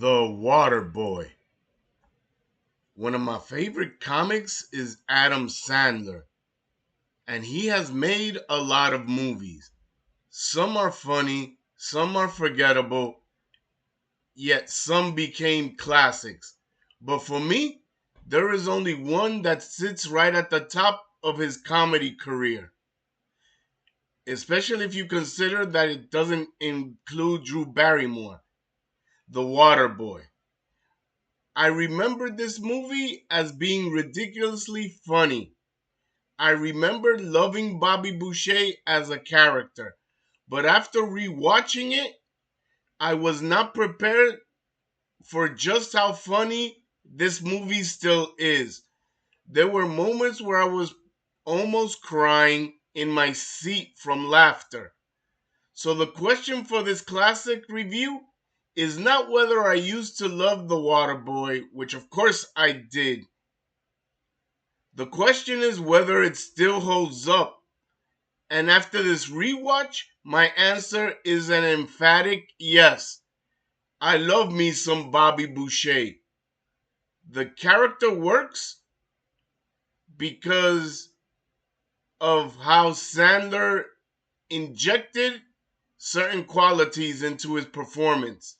The Waterboy. One of my favorite comics is Adam Sandler, and he has made a lot of movies. Some are funny, some are forgettable, yet some became classics. But for me, there is only one that sits right at the top of his comedy career, especially if you consider that it doesn't include Drew Barrymore, The Waterboy. I remember this movie as being ridiculously funny. I remember loving Bobby Boucher as a character, but after rewatching it, I was not prepared for just how funny this movie still is. There were moments where I was almost crying in my seat from laughter. So the question for this classic review is not whether I used to love The Waterboy, which of course I did. The question is whether it still holds up. And after this rewatch, my answer is an emphatic yes. I love me some Bobby Boucher. The character works because of how Sandler injected certain qualities into his performance.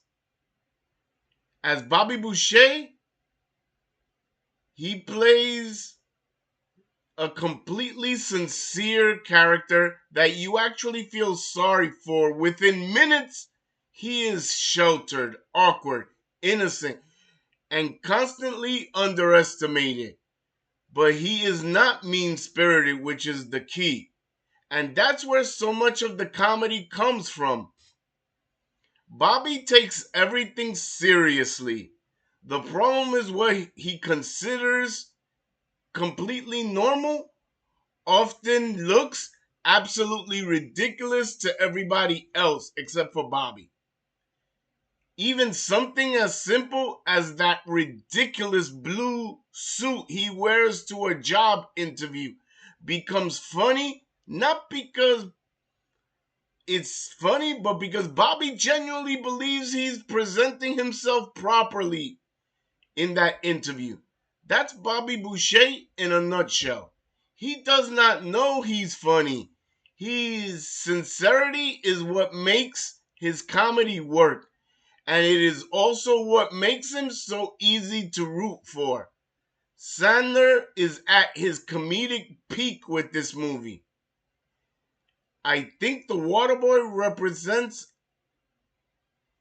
As Bobby Boucher, he plays a completely sincere character that you actually feel sorry for. Within minutes, he is sheltered, awkward, innocent, and constantly underestimated. But he is not mean spirited, which is the key. And that's where so much of the comedy comes from. Bobby takes everything seriously. The problem is what he considers completely normal often looks absolutely ridiculous to everybody else except for Bobby. Even something as simple as that ridiculous blue suit he wears to a job interview becomes funny, not because it's funny, but because Bobby genuinely believes he's presenting himself properly in that interview. That's Bobby Boucher in a nutshell. He does not know he's funny. His sincerity is what makes his comedy work, and it is also what makes him so easy to root for. Sandler is at his comedic peak with this movie. I think The Waterboy represents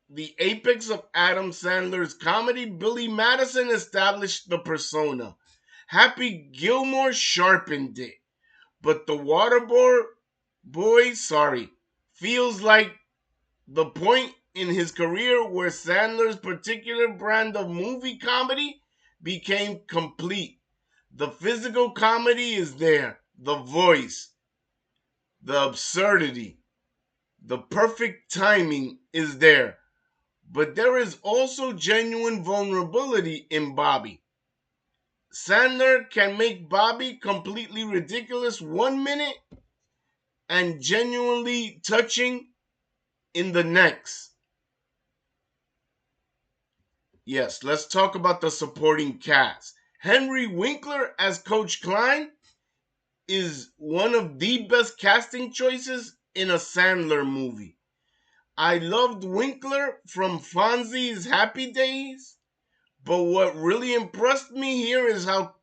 the apex of Adam Sandler's comedy. Billy Madison established the persona. Happy Gilmore sharpened it. But The Waterboy, feels like the point in his career where Sandler's particular brand of movie comedy became complete. The physical comedy is there, the voice, the absurdity, the perfect timing is there. But there is also genuine vulnerability in Bobby. Sandler can make Bobby completely ridiculous 1 minute and genuinely touching in the next. Yes, let's talk about the supporting cast. Henry Winkler as Coach Klein is one of the best casting choices in a Sandler movie. I loved Winkler from Fonzie's Happy Days, but what really impressed me here is how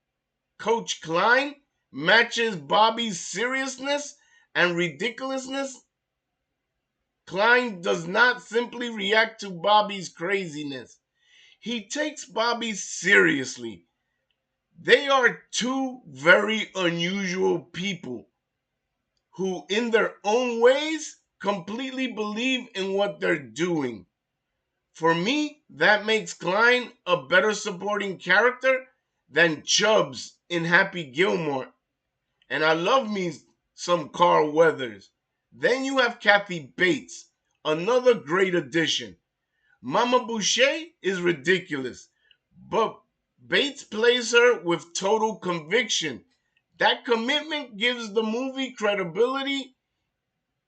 Coach Klein matches Bobby's seriousness and ridiculousness. Klein does not simply react to Bobby's craziness. He takes Bobby seriously. They are two very unusual people who, in their own ways, completely believe in what they're doing. For me, that makes Klein a better supporting character than Chubbs in Happy Gilmore. And I love me some Carl Weathers. Then you have Kathy Bates, another great addition. Mama Boucher is ridiculous, but Bates plays her with total conviction. That commitment gives the movie credibility,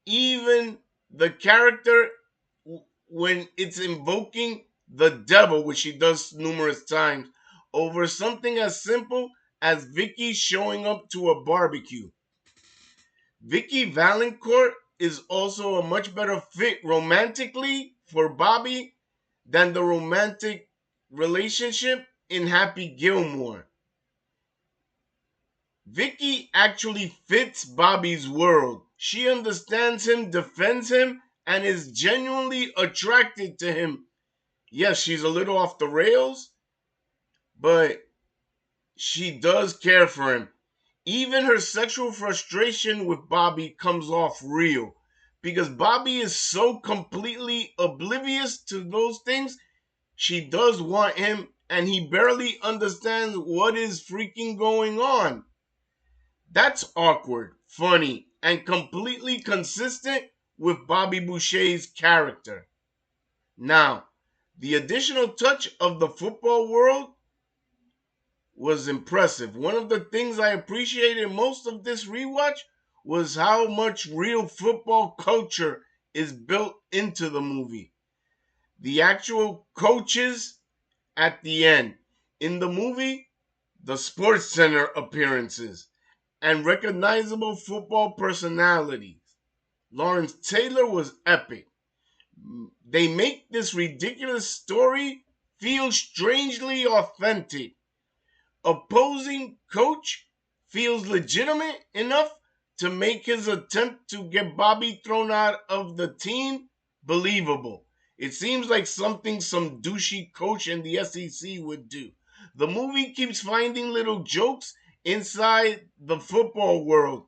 even the character when it's invoking the devil, which she does numerous times, over something as simple as Vicky showing up to a barbecue. Vicky Valancourt is also a much better fit romantically for Bobby than the romantic relationship in Happy Gilmore. Vicky actually fits Bobby's world. She understands him, defends him, and is genuinely attracted to him. Yes, she's a little off the rails, but she does care for him. Even her sexual frustration with Bobby comes off real because Bobby is so completely oblivious to those things. She does want him, and he barely understands what is freaking going on. That's awkward, funny, and completely consistent with Bobby Boucher's character. Now, the additional touch of the football world was impressive. One of the things I appreciated most of this rewatch was how much real football culture is built into the movie. The actual coaches at the end. In the movie, the Sports Center appearances and recognizable football personalities. Lawrence Taylor was epic. They make this ridiculous story feel strangely authentic. Opposing coach feels legitimate enough to make his attempt to get Bobby thrown out of the team believable. It seems like something some douchey coach in the SEC would do. The movie keeps finding little jokes inside the football world,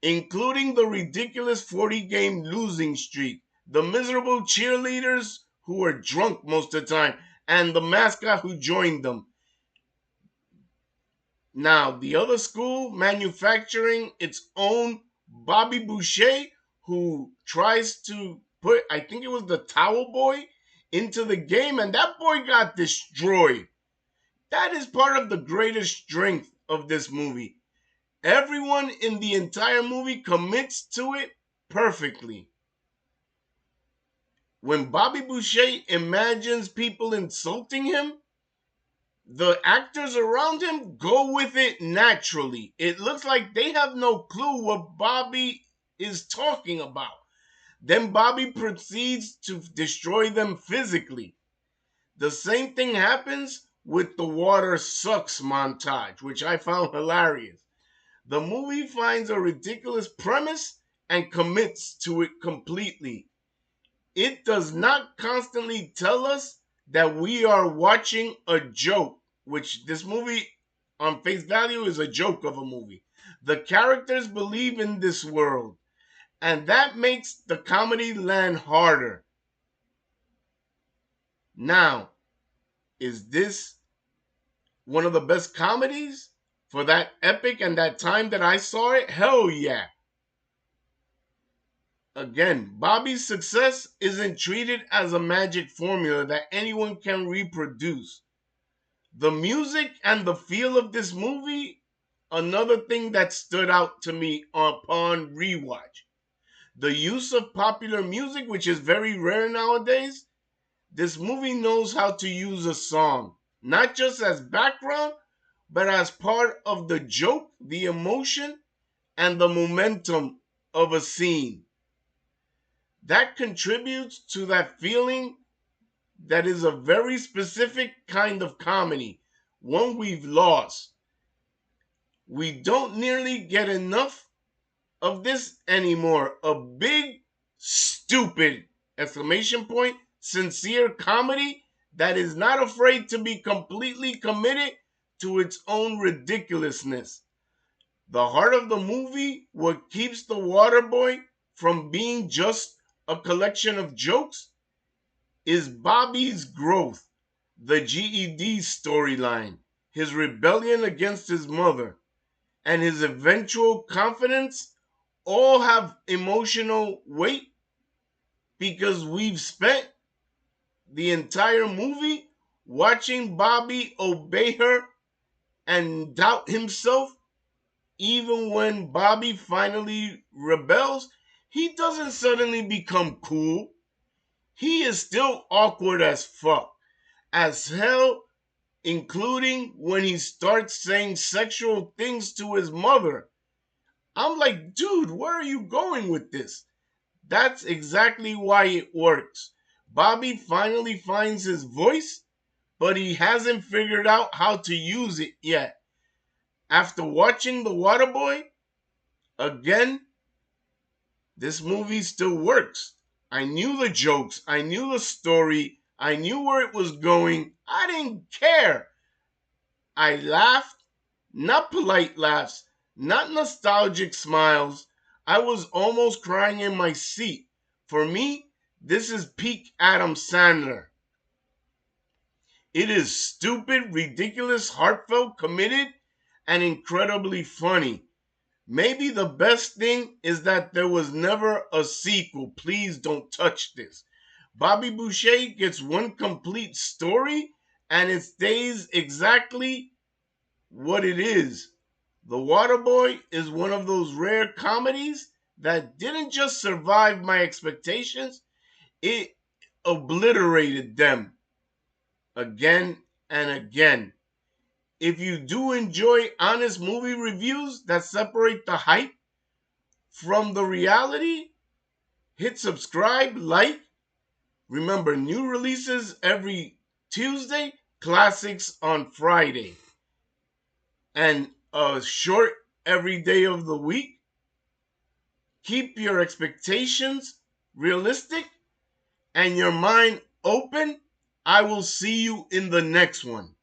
including the ridiculous 40-game losing streak, the miserable cheerleaders who are drunk most of the time, and the mascot who joined them. Now, the other school manufacturing its own Bobby Boucher, who tries to put, I think it was the Towel Boy, into the game, and that boy got destroyed. That is part of the greatest strength of this movie. Everyone in the entire movie commits to it perfectly. When Bobby Boucher imagines people insulting him, the actors around him go with it naturally. It looks like they have no clue what Bobby is talking about. Then Bobby proceeds to destroy them physically. The same thing happens with the water sucks montage, which I found hilarious. The movie finds a ridiculous premise and commits to it completely. It does not constantly tell us that we are watching a joke, which this movie on face value is a joke of a movie. The characters believe in this world, and that makes the comedy land harder. Now, is this one of the best comedies for that epic and that time that I saw it? Hell yeah. Again, Bobby's success isn't treated as a magic formula that anyone can reproduce. The music and the feel of this movie, another thing that stood out to me upon rewatch. The use of popular music, which is very rare nowadays. This movie knows how to use a song, not just as background, but as part of the joke, the emotion, and the momentum of a scene. That contributes to that feeling that is a very specific kind of comedy, one we've lost. We don't nearly get enough of this anymore. A big, stupid, exclamation point, sincere comedy that is not afraid to be completely committed to its own ridiculousness. The heart of the movie, what keeps the Waterboy from being just a collection of jokes, is Bobby's growth, the GED storyline, his rebellion against his mother, and his eventual confidence all have emotional weight because we've spent the entire movie watching Bobby obey her and doubt himself. Even when Bobby finally rebels, he doesn't suddenly become cool. He is still awkward as fuck. as hell, including when he starts saying sexual things to his mother. I'm like, dude, where are you going with this? That's exactly why it works. Bobby finally finds his voice, but he hasn't figured out how to use it yet. After watching The Waterboy, again, this movie still works. I knew the jokes, I knew the story, I knew where it was going. I didn't care. I laughed, not polite laughs, not nostalgic smiles. I was almost crying in my seat. For me, this is peak Adam Sandler. It is stupid, ridiculous, heartfelt, committed, and incredibly funny. Maybe the best thing is that there was never a sequel. Please don't touch this. Bobby Boucher gets one complete story and it stays exactly what it is. The Waterboy is one of those rare comedies that didn't just survive my expectations, it obliterated them again and again. If you do enjoy honest movie reviews that separate the hype from the reality, hit subscribe, like. Remember, new releases every Tuesday, classics on Friday, and a short every day of the week. Keep your expectations realistic and your mind open. I will see you in the next one.